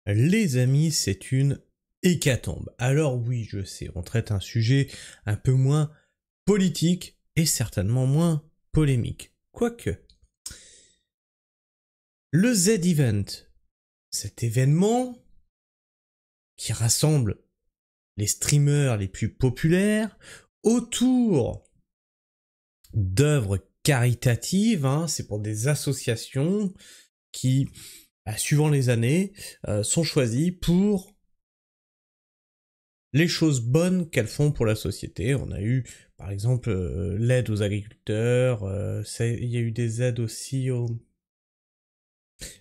Les amis, c'est une hécatombe. Alors oui, je sais, on traite un sujet un peu moins politique et certainement moins polémique. Quoique, le Z-Event, cet événement qui rassemble les streamers les plus populaires autour d'œuvres caritatives, c'est pour des associations qui, suivant les années, sont choisies pour les choses bonnes qu'elles font pour la société. On a eu, par exemple, l'aide aux agriculteurs, il y a eu des aides aussi aux...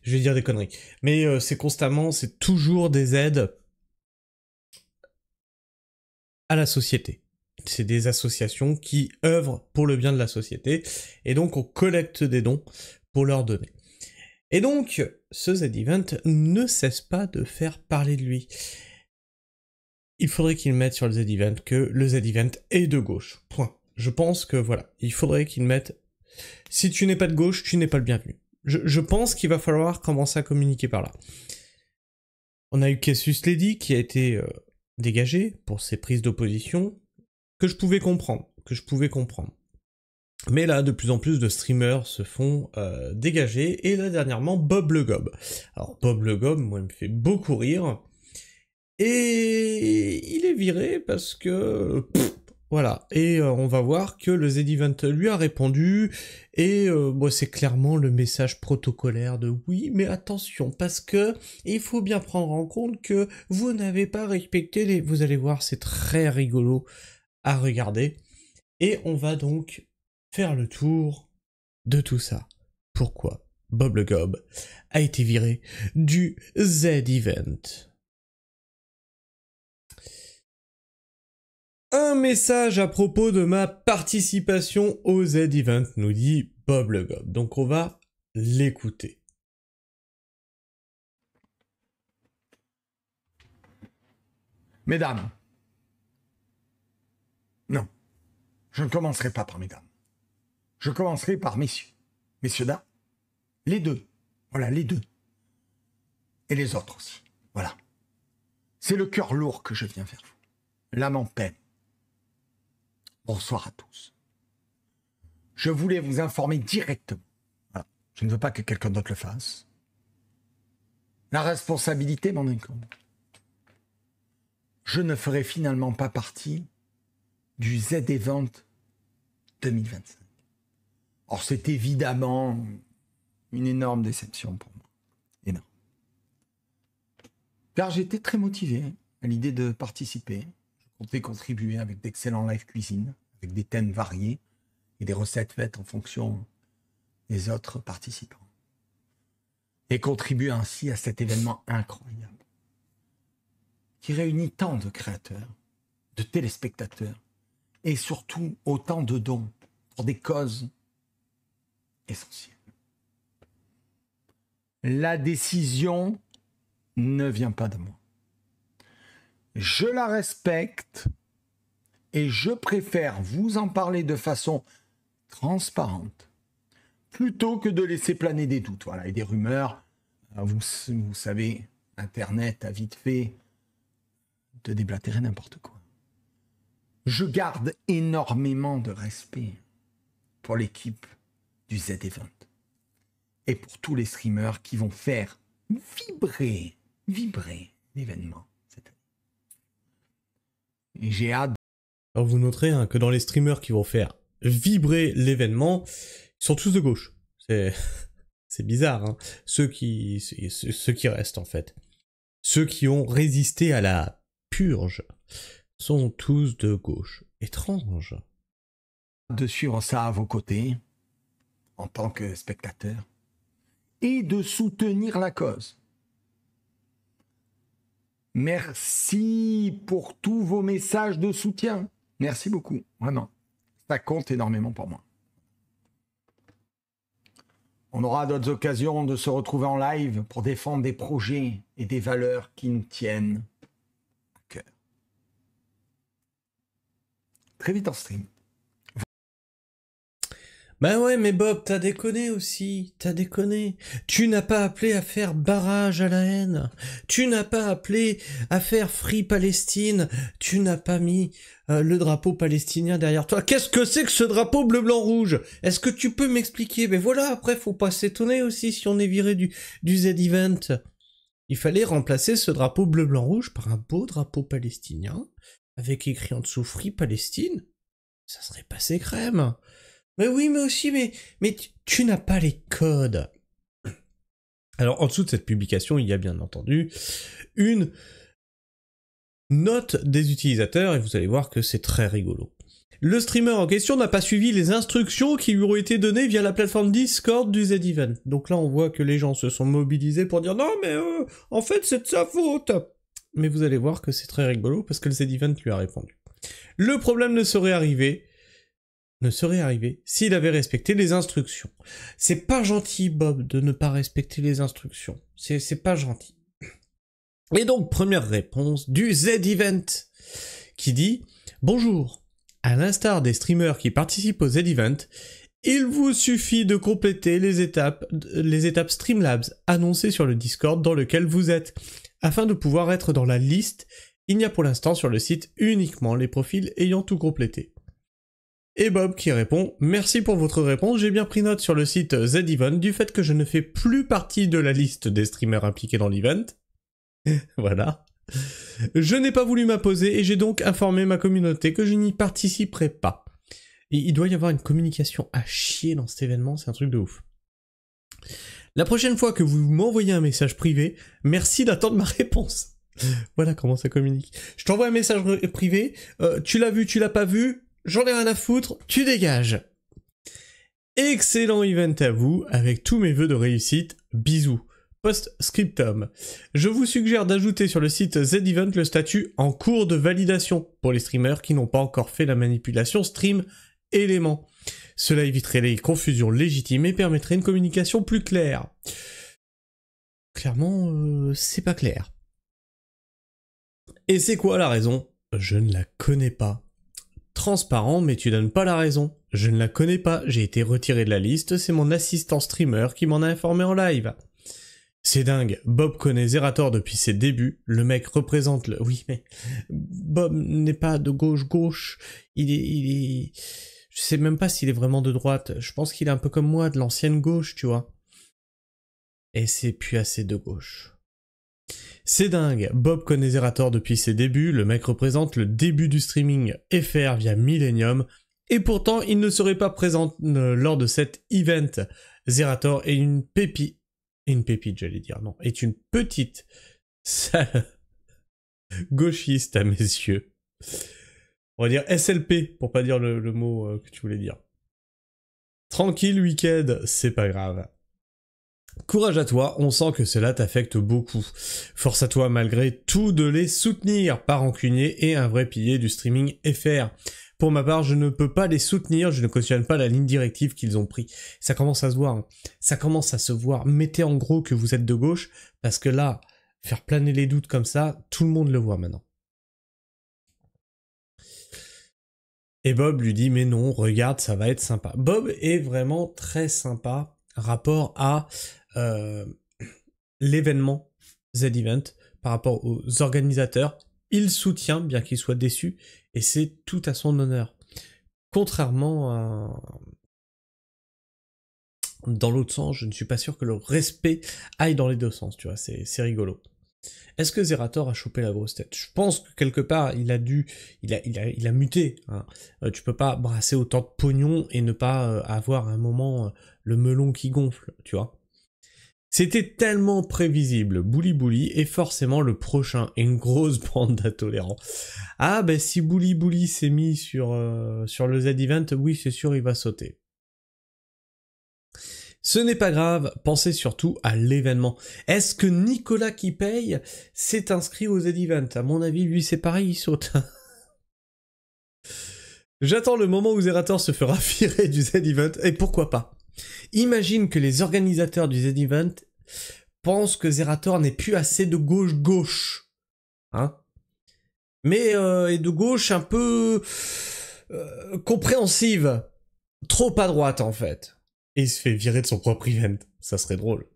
Je vais dire des conneries. Mais c'est toujours des aides à la société. C'est des associations qui œuvrent pour le bien de la société, et donc on collecte des dons pour leur donner. Et donc, ce Z-Event ne cesse pas de faire parler de lui. Il faudrait qu'ils mettent sur le Z-Event que le Z-Event est de gauche. Point. Je pense que voilà, il faudrait qu'ils mettent... Si tu n'es pas de gauche, tu n'es pas le bienvenu. Je pense qu'il va falloir commencer à communiquer par là. On a eu Cassius Lady qui a été dégagé pour ses prises d'opposition, que je pouvais comprendre. Mais là, de plus en plus de streamers se font dégager, et là, dernièrement, Bob Le Gob. Alors, Bob Le Gob, moi, il me fait beaucoup rire, et il est viré parce que... voilà, et on va voir que le Z-Event lui a répondu, et c'est clairement le message protocolaire de oui, mais attention, parce que il faut bien prendre en compte que vous n'avez pas respecté les... Vous allez voir, c'est très rigolo à regarder, et on va donc faire le tour de tout ça. Pourquoi Bob Le Gob a été viré du Z-Event. Un message à propos de ma participation au Z-Event, nous dit Bob Le Gob. Donc on va l'écouter. Mesdames. Non, je ne commencerai pas par mesdames. Je commencerai par messieurs. Messieurs, dames. Les deux. Voilà, les deux. Et les autres aussi. Voilà. C'est le cœur lourd que je viens vers vous. L'âme en peine. Bonsoir à tous. Je voulais vous informer directement. Voilà. Je ne veux pas que quelqu'un d'autre le fasse. La responsabilité m'en incombe. Je ne ferai finalement pas partie du Z-Event 2025. Or, c'est évidemment une énorme déception pour moi. Énorme. Car j'étais très motivé à l'idée de participer. Je comptais contribuer avec d'excellents live cuisine, avec des thèmes variés et des recettes faites en fonction des autres participants. Et contribuer ainsi à cet événement incroyable qui réunit tant de créateurs, de téléspectateurs et surtout autant de dons pour des causes essentielles. La décision ne vient pas de moi. Je la respecte et je préfère vous en parler de façon transparente plutôt que de laisser planer des doutes, voilà, et des rumeurs. Vous savez, Internet a vite fait de déblatérer n'importe quoi. Je garde énormément de respect pour l'équipe du Z-Event et pour tous les streamers qui vont faire vibrer l'événement cette année. Et j'ai hâte. Alors vous noterez que dans les streamers qui vont faire vibrer l'événement, ils sont tous de gauche. C'est bizarre, ceux qui restent en fait. Ceux qui ont résisté à la purge sont tous de gauche. Étrange. De suivre ça à vos côtés, en tant que spectateur, et de soutenir la cause. Merci pour tous vos messages de soutien. Merci beaucoup, vraiment. Ça compte énormément pour moi. On aura d'autres occasions de se retrouver en live pour défendre des projets et des valeurs qui nous tiennent à cœur. Très vite en stream. Bah ouais, mais Bob, t'as déconné aussi, t'as déconné. Tu n'as pas appelé à faire barrage à la haine. Tu n'as pas appelé à faire Free Palestine. Tu n'as pas mis le drapeau palestinien derrière toi. Qu'est-ce que c'est que ce drapeau bleu-blanc-rouge? Est-ce que tu peux m'expliquer? Mais voilà, après, faut pas s'étonner aussi si on est viré du Z-Event. Il fallait remplacer ce drapeau bleu-blanc-rouge par un beau drapeau palestinien, avec écrit en dessous Free Palestine. Ça serait passé crème. Mais oui, mais aussi, mais tu n'as pas les codes. Alors, en dessous de cette publication, il y a bien entendu une note des utilisateurs, et vous allez voir que c'est très rigolo. Le streamer en question n'a pas suivi les instructions qui lui ont été données via la plateforme Discord du Z-Event. Donc là, on voit que les gens se sont mobilisés pour dire « Non, mais en fait, c'est de sa faute !» Mais vous allez voir que c'est très rigolo, parce que le Z-Event lui a répondu. Le problème ne serait arrivé s'il avait respecté les instructions. C'est pas gentil, Bob, de ne pas respecter les instructions. C'est pas gentil. Et donc, première réponse du Z-Event, qui dit « Bonjour, à l'instar des streamers qui participent au Z-Event, il vous suffit de compléter les étapes Streamlabs annoncées sur le Discord dans lequel vous êtes. Afin de pouvoir être dans la liste, il n'y a pour l'instant sur le site uniquement les profils ayant tout complété. » Et Bob qui répond « Merci pour votre réponse, j'ai bien pris note sur le site Z-Event du fait que je ne fais plus partie de la liste des streamers impliqués dans l'event. » Voilà. « Je n'ai pas voulu m'imposer et j'ai donc informé ma communauté que je n'y participerai pas. » Et il doit y avoir une communication à chier dans cet événement, c'est un truc de ouf. « La prochaine fois que vous m'envoyez un message privé, merci d'attendre ma réponse. » Voilà comment ça communique. Je t'envoie un message privé, tu l'as vu, tu l'as pas vu, j'en ai rien à foutre, tu dégages. Excellent event à vous, avec tous mes vœux de réussite, bisous. Post-scriptum. Je vous suggère d'ajouter sur le site Z-Event le statut en cours de validation pour les streamers qui n'ont pas encore fait la manipulation stream élément. Cela éviterait les confusions légitimes et permettrait une communication plus claire. Clairement, c'est pas clair. Et c'est quoi la raison? Je ne la connais pas. Transparent, mais tu donnes pas la raison. Je ne la connais pas, j'ai été retiré de la liste, c'est mon assistant streamer qui m'en a informé en live. C'est dingue, Bob connaît Zerator depuis ses débuts, le mec représente le... Oui, mais... Bob n'est pas de gauche-gauche, il est... Je sais même pas s'il est vraiment de droite, je pense qu'il est un peu comme moi, de l'ancienne gauche, tu vois. Et c'est plus assez de gauche. C'est dingue, Bob connaît Zerator depuis ses débuts, le mec représente le début du streaming FR via Millennium, et pourtant il ne serait pas présent lors de cet event. Zerator est une pépite, j'allais dire, non, est une petite sale gauchiste à mes yeux. On va dire SLP, pour pas dire le mot que tu voulais dire. Tranquille week-end, c'est pas grave. Courage à toi, on sent que cela t'affecte beaucoup. Force à toi malgré tout de les soutenir, pas rancunier et un vrai pilier du streaming FR. Pour ma part, je ne peux pas les soutenir, je ne cautionne pas la ligne directive qu'ils ont pris. Ça commence à se voir, hein. Ça commence à se voir. Mettez en gros que vous êtes de gauche, parce que là, faire planer les doutes comme ça, tout le monde le voit maintenant. Et Bob lui dit, mais non, regarde, ça va être sympa. Bob est vraiment très sympa, rapport à l'événement Z-Event, par rapport aux organisateurs. Il soutient, bien qu'il soit déçu, et c'est tout à son honneur. Contrairement à... Dans l'autre sens, je ne suis pas sûr que le respect aille dans les deux sens, tu vois, c'est rigolo. Est-ce que Zerator a chopé la grosse tête? Je pense que quelque part, il a muté. Hein. Tu peux pas brasser autant de pognon et ne pas avoir à un moment le melon qui gonfle, tu vois. C'était tellement prévisible, Bouli Bouli est forcément le prochain, et une grosse bande d'intolérants. Ah ben si Bouli Bouli s'est mis sur le Z-Event, oui c'est sûr il va sauter. Ce n'est pas grave, pensez surtout à l'événement. Est-ce que Nicolas qui paye s'est inscrit au Z-Event? À mon avis, lui c'est pareil, il saute. J'attends le moment où Zerator se fera virer du Z-Event, et pourquoi pas. Imagine que les organisateurs du Z-Event pensent que Zerator n'est plus assez de gauche-gauche. Hein? Mais est de gauche un peu compréhensive. trop à droite en fait. Et il se fait virer de son propre event. Ça serait drôle.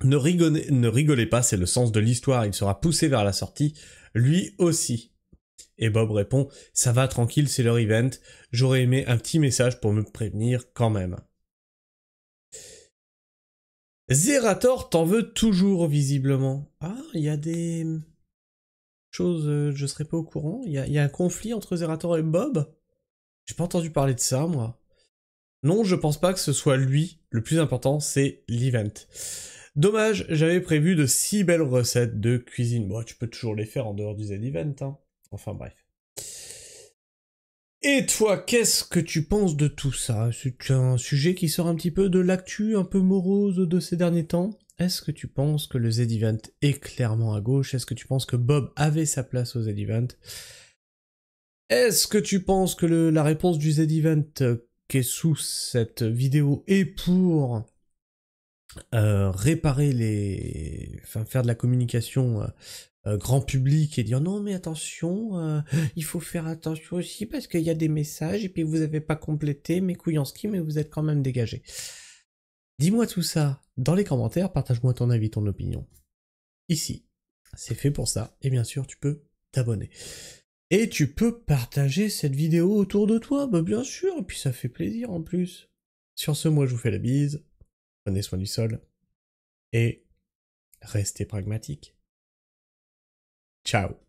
Ne rigolez pas, c'est le sens de l'histoire, il sera poussé vers la sortie, lui aussi. Et Bob répond, ça va tranquille, c'est leur event, j'aurais aimé un petit message pour me prévenir quand même. Zerator t'en veut toujours visiblement. Ah, il y a des choses, je serais pas au courant, il y a un conflit entre Zerator et Bob? J'ai pas entendu parler de ça moi. Non, je pense pas que ce soit lui, le plus important c'est l'event. Dommage, j'avais prévu de si belles recettes de cuisine. Bon, tu peux toujours les faire en dehors du Z-Event, hein. Enfin bref. Et toi, qu'est-ce que tu penses de tout ça? C'est un sujet qui sort un petit peu de l'actu, un peu morose de ces derniers temps. Est-ce que tu penses que le Z-Event est clairement à gauche? Est-ce que tu penses que Bob avait sa place au Z-Event? Est-ce que tu penses que la réponse du Z-Event qui est sous cette vidéo est pour réparer enfin faire de la communication grand public et dire non mais attention, il faut faire attention aussi parce qu'il y a des messages et puis vous avez pas complété mes couilles en ski mais vous êtes quand même dégagés. Dis-moi tout ça dans les commentaires, partage-moi ton avis, ton opinion. Ici, c'est fait pour ça et bien sûr tu peux t'abonner. Et tu peux partager cette vidéo autour de toi, bah bien sûr, et puis ça fait plaisir en plus. Sur ce, moi je vous fais la bise. Prenez soin du sol. Et restez pragmatique. Ciao.